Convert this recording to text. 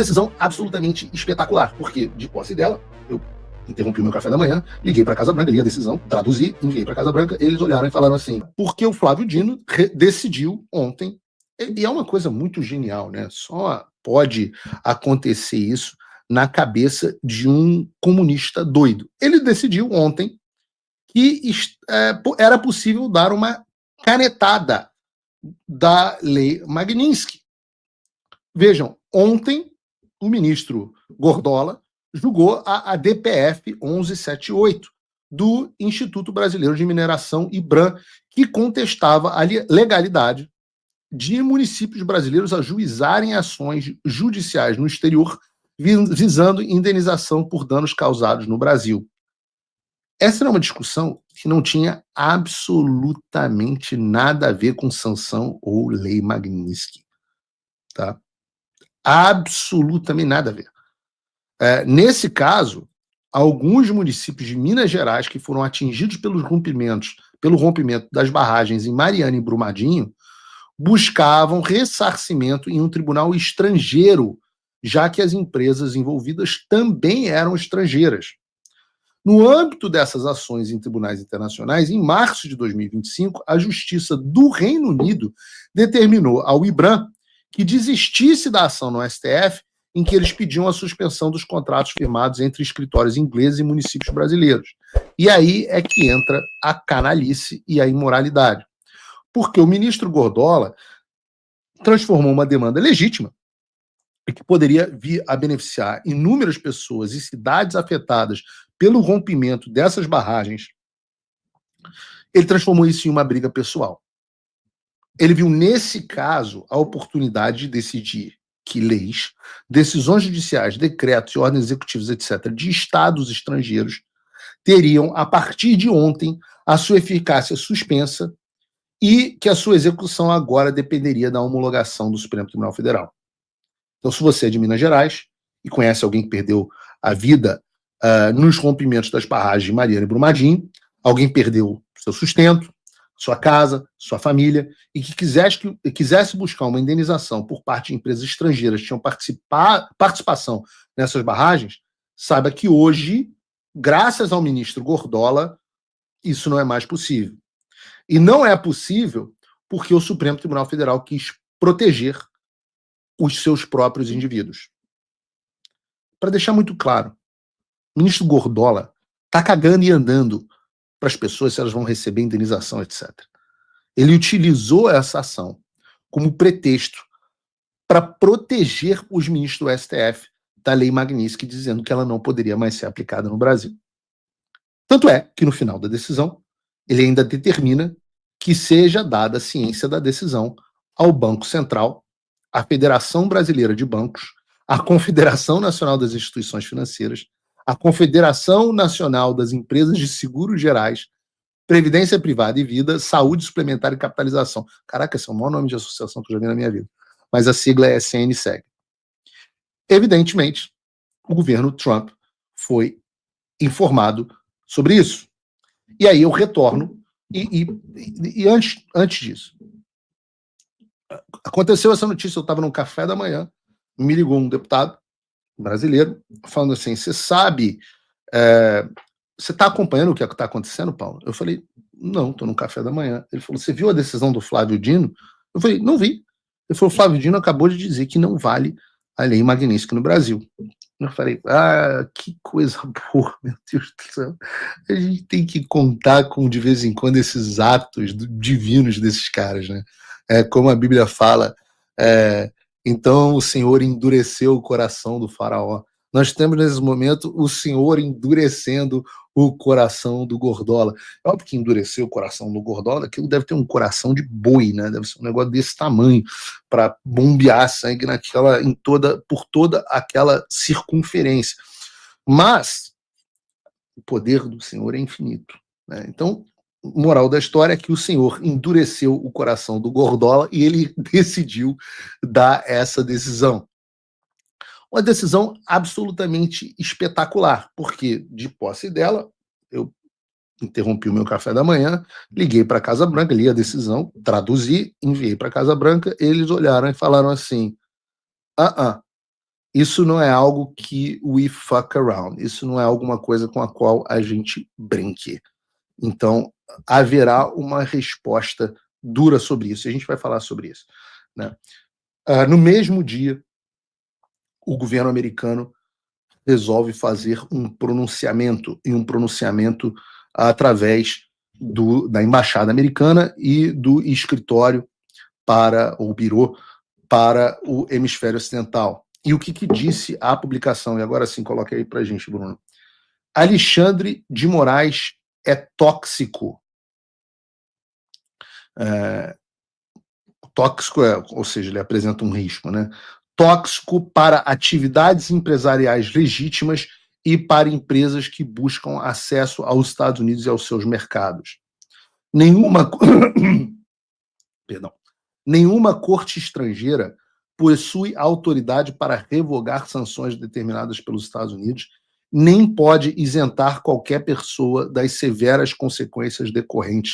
Decisão absolutamente espetacular, porque de posse dela, eu interrompi o meu café da manhã, liguei para a Casa Branca, li a decisão, traduzi, enviei para a Casa Branca, eles olharam e falaram assim, porque o Flávio Dino decidiu ontem, e é uma coisa muito genial, né? Só pode acontecer isso na cabeça de um comunista doido. Ele decidiu ontem que era possível dar uma canetada da lei Magnitsky. Vejam, ontem o ministro Gordola julgou a DPF 1178 do Instituto Brasileiro de Mineração, IBRAM, que contestava a legalidade de municípios brasileiros ajuizarem ações judiciais no exterior visando indenização por danos causados no Brasil. Essa era uma discussão que não tinha absolutamente nada a ver com sanção ou lei Magnitsky, tá? Absolutamente nada a ver. Nesse caso, alguns municípios de Minas Gerais que foram atingidos pelo rompimento das barragens em Mariana e Brumadinho buscavam ressarcimento em um tribunal estrangeiro, já que as empresas envolvidas também eram estrangeiras. No âmbito dessas ações em tribunais internacionais, em março de 2025, a Justiça do Reino Unido determinou ao IBRAM que desistisse da ação no STF, em que eles pediam a suspensão dos contratos firmados entre escritórios ingleses e municípios brasileiros. E aí é que entra a canalice e a imoralidade. Porque o ministro Gordola transformou uma demanda legítima, e que poderia vir a beneficiar inúmeras pessoas e cidades afetadas pelo rompimento dessas barragens, ele transformou isso em uma briga pessoal. Ele viu, nesse caso, a oportunidade de decidir que leis, decisões judiciais, decretos e ordens executivas, etc., de estados estrangeiros, teriam, a partir de ontem, a sua eficácia suspensa e que a sua execução agora dependeria da homologação do Supremo Tribunal Federal. Então, se você é de Minas Gerais e conhece alguém que perdeu a vida nos rompimentos das barragens de Mariana e Brumadinho, alguém perdeu seu sustento, sua casa, sua família, e que quisesse buscar uma indenização por parte de empresas estrangeiras que tinham participação nessas barragens, saiba que hoje, graças ao ministro Gordola, isso não é mais possível. E não é possível porque o Supremo Tribunal Federal quis proteger os seus próprios indivíduos. Para deixar muito claro, o ministro Gordola está cagando e andando para as pessoas se elas vão receber indenização, etc. Ele utilizou essa ação como pretexto para proteger os ministros do STF da lei Magnitsky, dizendo que ela não poderia mais ser aplicada no Brasil. Tanto é que, no final da decisão, ele ainda determina que seja dada a ciência da decisão ao Banco Central, à Federação Brasileira de Bancos, à Confederação Nacional das Instituições Financeiras, à Confederação Nacional das Empresas de Seguros Gerais, Previdência Privada e Vida, Saúde Suplementar e Capitalização. Caraca, esse é o maior nome de associação que eu já vi na minha vida. Mas a sigla é CNSEG. Evidentemente, o governo Trump foi informado sobre isso. E aí eu retorno, e antes disso, aconteceu essa notícia, eu estava no café da manhã, me ligou um deputado brasileiro, falando assim, você sabe, você está acompanhando o que está acontecendo, Paulo? Eu falei, não, estou no café da manhã. Ele falou, você viu a decisão do Flávio Dino? Eu falei, não vi. Ele falou, Flávio Dino acabou de dizer que não vale a lei Magnitsky no Brasil. Eu falei, que coisa boa, meu Deus do céu. A gente tem que contar com, de vez em quando, esses atos divinos desses caras, né? Como a Bíblia fala, então o Senhor endureceu o coração do faraó. Nós temos, nesse momento, o Senhor endurecendo o coração do Gordola. É óbvio que endureceu o coração do Gordola, aquilo deve ter um coração de boi, né? Deve ser um negócio desse tamanho, para bombear sangue por toda aquela circunferência. Mas o poder do Senhor é infinito, né? Então, moral da história é que o Senhor endureceu o coração do Gordola e ele decidiu dar essa decisão. Uma decisão absolutamente espetacular, porque de posse dela, eu interrompi o meu café da manhã, liguei para a Casa Branca, li a decisão, traduzi, enviei para a Casa Branca, eles olharam e falaram assim, Isso não é algo que we fuck around, isso não é alguma coisa com a qual a gente brinque. Então, haverá uma resposta dura sobre isso, e a gente vai falar sobre isso, né? No mesmo dia, o governo americano resolve fazer um pronunciamento, e um pronunciamento através da Embaixada Americana e do escritório para o Birô para o Hemisfério Ocidental. E o que disse a publicação? E agora sim, coloque aí para a gente, Bruno. Alexandre de Moraes é tóxico. Tóxico ou seja, ele apresenta um risco, né? Tóxico para atividades empresariais legítimas e para empresas que buscam acesso aos Estados Unidos e aos seus mercados. Nenhuma corte estrangeira possui autoridade para revogar sanções determinadas pelos Estados Unidos, nem pode isentar qualquer pessoa das severas consequências decorrentes